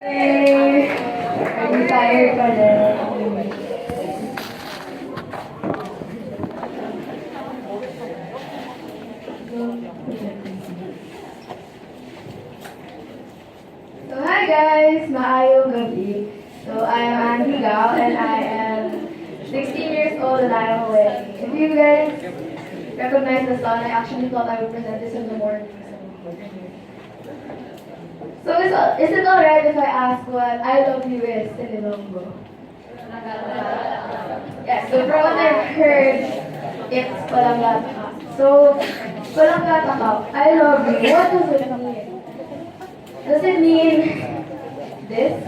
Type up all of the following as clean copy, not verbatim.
I'm tired pa rin. So hi guys, maayong gabi. So I am Andi Gaw and I am 16 years old and I am awake. If you guys recognize the song, I actually thought I would present this in the morning. So is it alright if I ask what I love you is in Ilonggo? Yes, so from what I've heard, it's Palanggata. So, Palanggata, I love you. What does it mean? Does it mean this?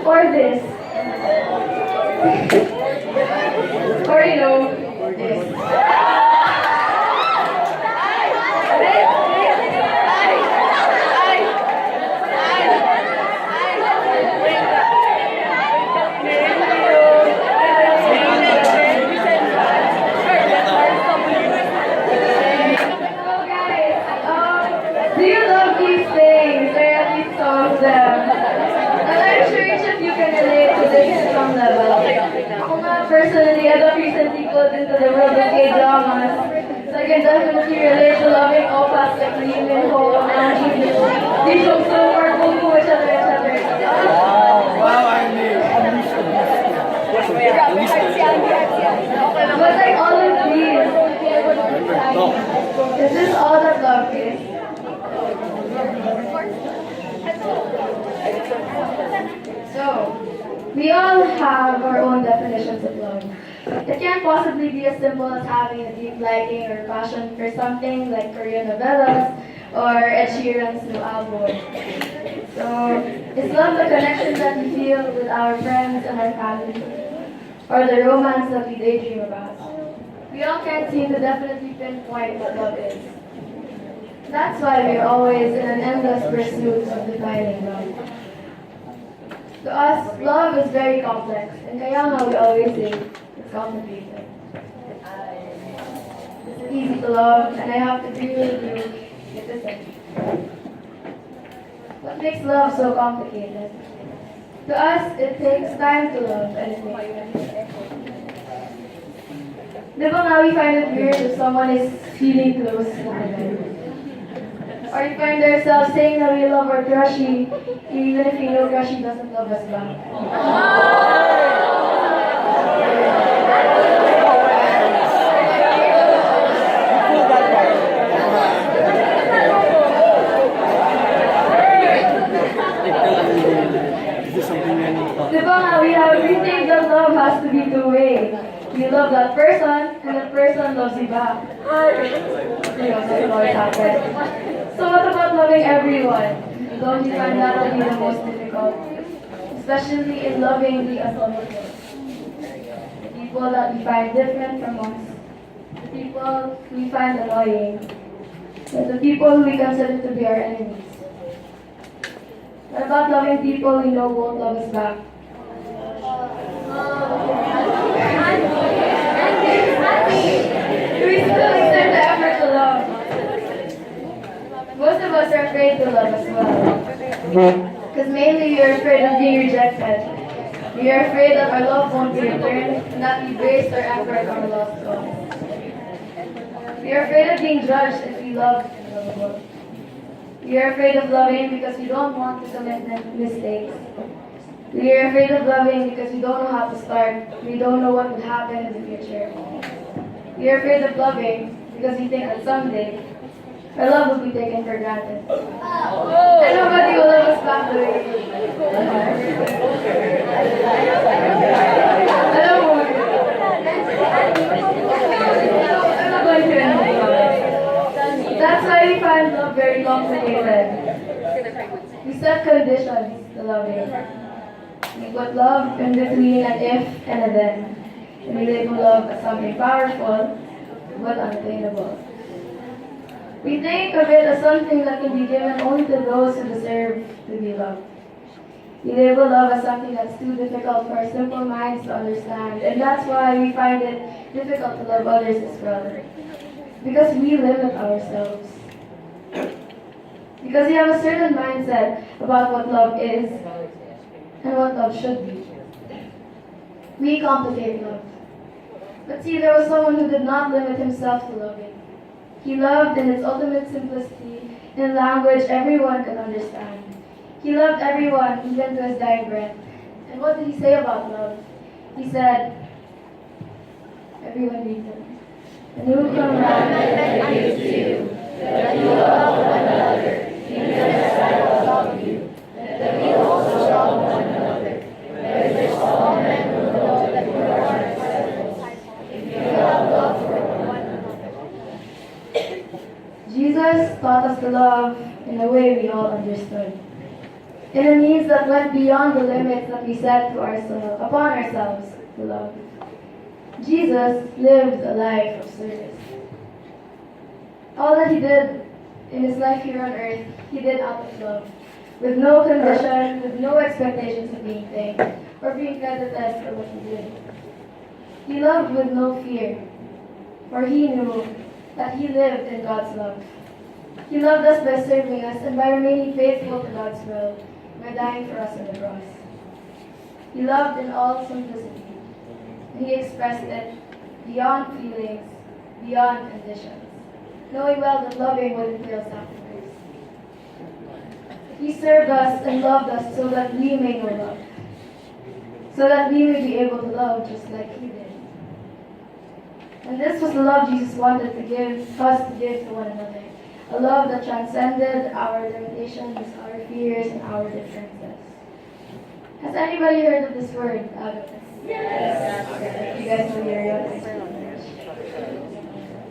Or this? Or this? Do you love these things, or at least some of them? And I'm sure each of you can relate to this to some level. Ako nga, personally, I got recently pulled into the world of K-dramas, so I can definitely relate to loving opas like Lee Min Ho and these folks so are cool to each other, Wow, I knew. But like all of these, is this all that love is? So, we all have our own definitions of love. It can't possibly be as simple as having a deep liking or passion for something like Korean novellas or Ed Sheeran's new album. So, is love the connection that we feel with our friends and our family? Or the romance that we daydream about? We all can't seem to definitely pinpoint what love is. That's why we're always in an endless pursuit of defining love. To us, love is very complex, and kaya nga we always say, it's complicated. It's easy to love, and I have to agree with you, it isn't. What makes love so complicated? To us, it takes time to love, and it takes effort. Di ba nga we find it weird if someone is feeling close to them? Or you find ourselves saying that we love our crushie, even if we know crushie doesn't love us back. Diba nga, we think that love has to be two-way. You love that person, and that person loves you back. That's always happened. So what about loving everyone? Don't you find that to be the most difficult? Especially in loving the assumptions. The people that we find different from us. The people we find annoying. And the people we consider to be our enemies. What about loving people we know won't love us back? Do we still extend the effort to love? Most of us are afraid to love as well. Because mainly we are afraid of being rejected. We are afraid that our love won't be returned and that we waste our effort on a lost cause. We are afraid of being judged if we love lovable. We are afraid of loving because we don't want to commit mistakes. We are afraid of loving because we don't know how to start. We don't know what would happen in the future. We are afraid of loving because we think that someday our love will be taken for granted. And nobody will love us back the way we do. I'm not going to end it. That's why we find love very complicated. We set conditions to loving. We put love in between an if and a then. And we label love as something powerful but unattainable. We think of it as something that can be given only to those who deserve to be loved. We label love as something that's too difficult for our simple minds to understand, and that's why we find it difficult to love others as well. Because we limit ourselves. because we have a certain mindset about what love is and what love should be. We complicate love. But see, there was someone who did not limit himself to loving. He loved in its ultimate simplicity, in language everyone could understand. He loved everyone, even to his dying breath. And what did he say about love? He said, everyone read them. A new commandment I give to you, that you love one another, even as I have loved you, that we also love one another. By this all men will know that you are my disciples, if you have love for one another. Jesus taught us to love in a way we all understood. In a means that went beyond the limits that we set to upon ourselves to love. Jesus lived a life of service. All that he did in his life here on earth, he did out of love, with no condition, with no expectations of being thanked, or being credited for what he did. He loved with no fear, for he knew that he lived in God's love. He loved us by serving us and by remaining faithful to God's will, by dying for us on the cross. He loved in all simplicity. He expressed it beyond feelings, beyond conditions, knowing well that loving would entail sacrifice. He served us and loved us so that we may know love, so that we may be able to love just like he did. And this was the love Jesus wanted to give us to give to one another, a love that transcended our limitations, our fears, and our differences. Has anybody heard of this word, agape? Yes. You guys know your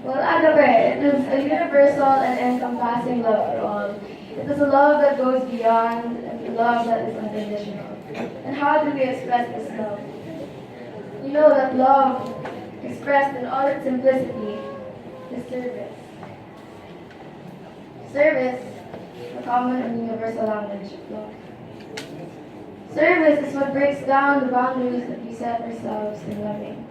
Well, agape, it is a universal and encompassing love for all. It is a love that goes beyond and a love that is unconditional. And how do we express this love? You know that love, expressed in all its simplicity, is service. Service, a common and universal language of love. Service is what breaks down the boundaries that we set ourselves in loving.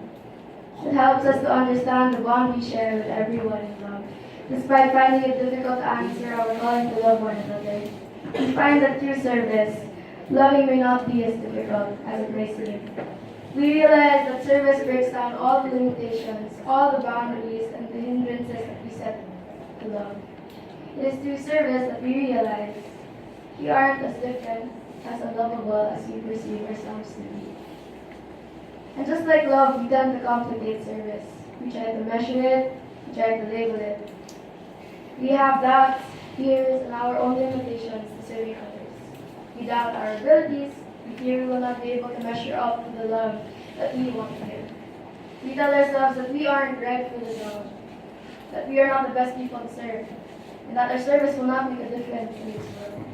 It helps us to understand the bond we share with everyone in love. Despite finding it difficult to answer our calling to love one another, we find that through service, loving may not be as difficult as it may seem. We realize that service breaks down all the limitations, all the boundaries, and the hindrances that we set to love. It is through service that we realize we aren't as different, as unlovable as we perceive ourselves to be. And just like love, we tend to complicate service. We try to measure it, we try to label it. We have doubts, fears, and our own limitations to serving others. We doubt our abilities, we fear we will not be able to measure up to the love that we want to give. We tell ourselves that we aren't right for the job, that we are not the best people to serve, and that our service will not make a difference in this world.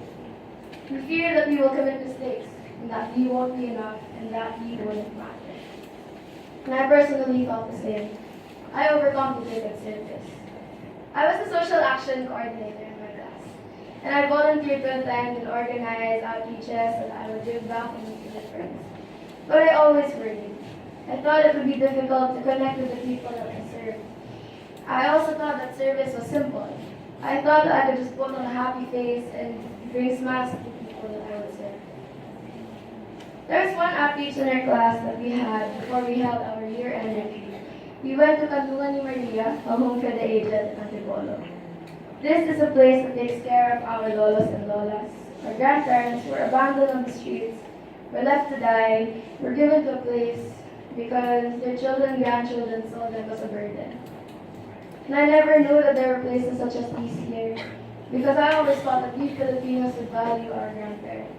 We fear that we will commit mistakes, and that we won't be enough, and that we wouldn't matter. And I personally thought the same. I overcomplicated service. I was the social action coordinator in my class, and I volunteered to attend and organize outreaches that I would give back and make a difference. But I always worried. I thought it would be difficult to connect with the people that I served. I also thought that service was simple. I thought that I could just put on a happy face and bring smiles to the people that I would serve. There was one outreach in our class that we had before we held our year-end review. We went to Cantuan ni Maria, a home for the aged in Bacolod. This is a place that takes care of our lolos and lolas. Our grandparents were abandoned on the streets, were left to die, were given to a place because their children and grandchildren saw them as a burden. And I never knew that there were places such as these here, because I always thought that we Filipinos would value our grandparents.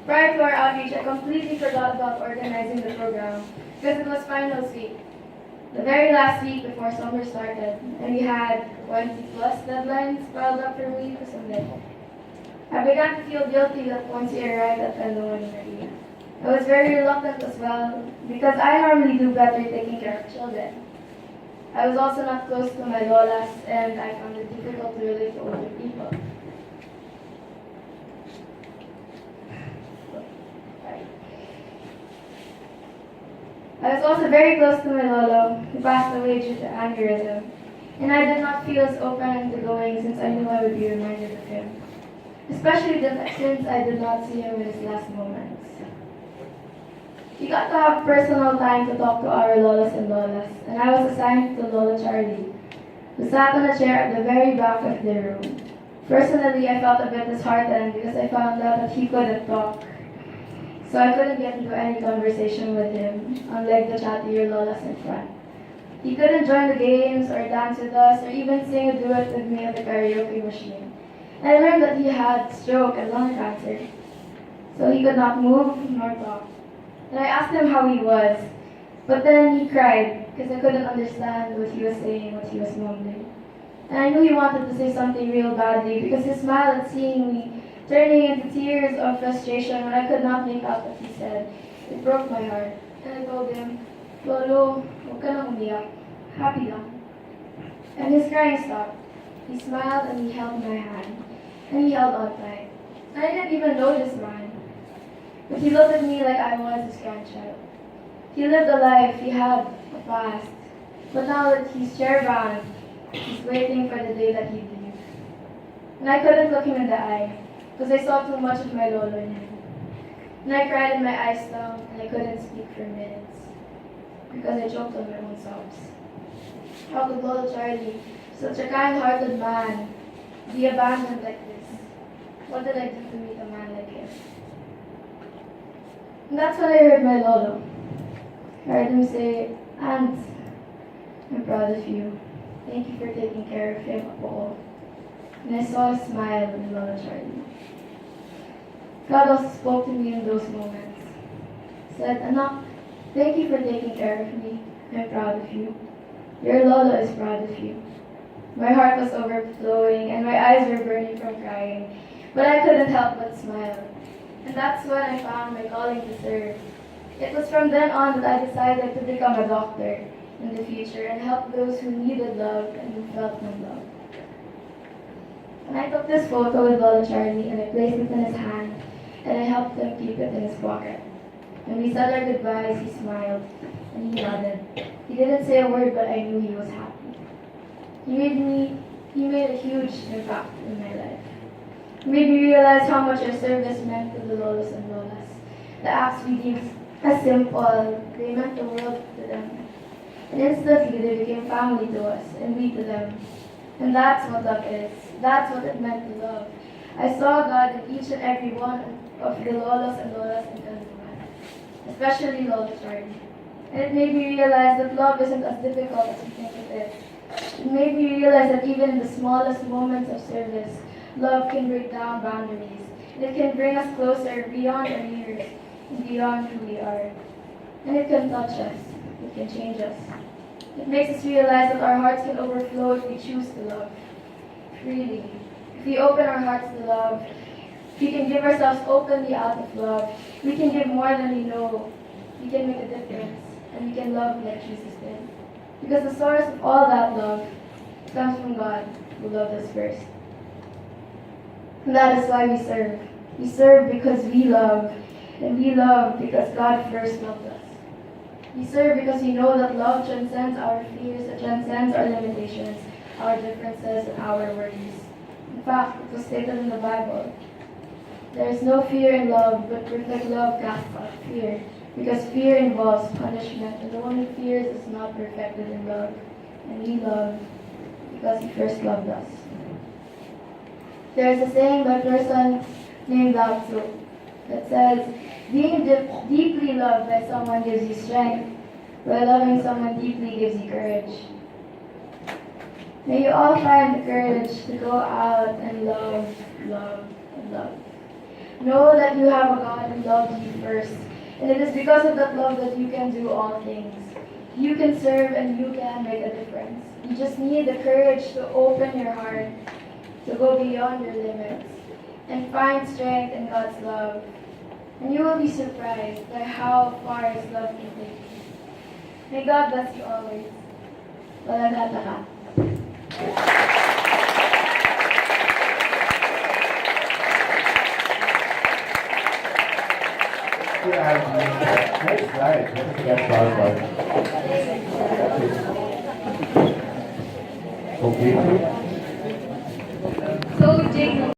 Prior to our outreach, I completely forgot about organizing the program because it was finals week, the very last week before summer started, and we had 20 plus deadlines piled up for me to submit. I began to feel guilty that once we arrived at Cantuan ni Maria. I was very reluctant as well because I normally do better taking care of children. I was also not close to my lolas, and I found it difficult to relate to older people. I was also very close to my lolo, who passed away due to aneurysm. And I did not feel as open to going since I knew I would be reminded of him. Especially since I did not see him in his last moments. We got to have personal time to talk to our lolas and lolas, and I was assigned to Lola Charlie, who sat on a chair at the very back of the room. Personally, I felt a bit disheartened because I found out that he couldn't talk. So I couldn't get into any conversation with him, unlike the chattier lolas in front. He couldn't join the games or dance with us or even sing a duet with me at the karaoke machine. And I learned that he had stroke and lung cancer, so he could not move nor talk. And I asked him how he was, but then he cried because I couldn't understand what he was saying, what he was mumbling. And I knew he wanted to say something real badly because his smile at seeing me turning into tears of frustration when I could not make out what he said. It broke my heart. And I told him, Lolo, huwag ka nang umiyak. Happy lang. And his crying stopped. He smiled and he held my hand. And he held on tight. And I didn't even know this man. But he looked at me like I was his grandchild. He lived a life, he had a past. But now that he's chair-bound, he's waiting for the day that he'd leave. And I couldn't look him in the eye, because I saw too much of my lolo in him. And I cried in my eyes down, and I couldn't speak for minutes, because I choked on my own sobs. How could Lolo Charlie, such a kind-hearted man, be abandoned like this? What did I do to meet a man like him? And that's when I heard my Lolo. I heard him say, Aunt, I'm proud of you. Thank you for taking care of him, Apo. And I saw a smile in Lolo Charlie. God also spoke to me in those moments. Said, Anak, thank you for taking care of me. I'm proud of you. Your Lolo is proud of you. My heart was overflowing and my eyes were burning from crying, but I couldn't help but smile. And that's when I found my calling to serve. It was from then on that I decided to become a doctor in the future and help those who needed love and who felt no love. And I took this photo with Lolo Charlie and I placed it in his hand and I helped him keep it in his pocket. When we said our goodbyes, he smiled and he nodded. He didn't say a word, but I knew he was happy. He made a huge impact in my life. He made me realize how much our service meant to the Lolos and Lolas. The acts we deemed as simple, they meant the world to them. And instantly they became family to us, and we to them. And that's what love is. That's what it meant to love. I saw God in each and every one of the Lolos and Lolas in Kalungan, especially Lolo Charlie. And it made me realize that love isn't as difficult as we think it is. It made me realize that even in the smallest moments of service, love can break down boundaries. And it can bring us closer beyond our years and beyond who we are. And it can touch us. It can change us. It makes us realize that our hearts can overflow if we choose to love freely. If we open our hearts to love, if we can give ourselves openly out of love, we can give more than we know. We can make a difference, and we can love like Jesus did. Because the source of all that love comes from God, who loved us first. And that is why we serve. We serve because we love, and we love because God first loved us. We serve because we know that love transcends our fears, it transcends our limitations, our differences, and our worries. In fact, it was stated in the Bible, there is no fear in love, but perfect love casts out fear, because fear involves punishment, and the one who fears is not perfected in love. And we love because he first loved us. There is a saying by a person named Lao Tzu that says, being deeply loved by someone gives you strength, while loving someone deeply gives you courage. May you all find the courage to go out and love, love, and love. Know that you have a God who loved you first, and it is because of that love that you can do all things. You can serve and you can make a difference. You just need the courage to open your heart, to go beyond your limits, and find strength in God's love. And you will be surprised by how far His love can take you. May God bless you always. Walagata ka. Nice slide. That's Okay. So, Jake,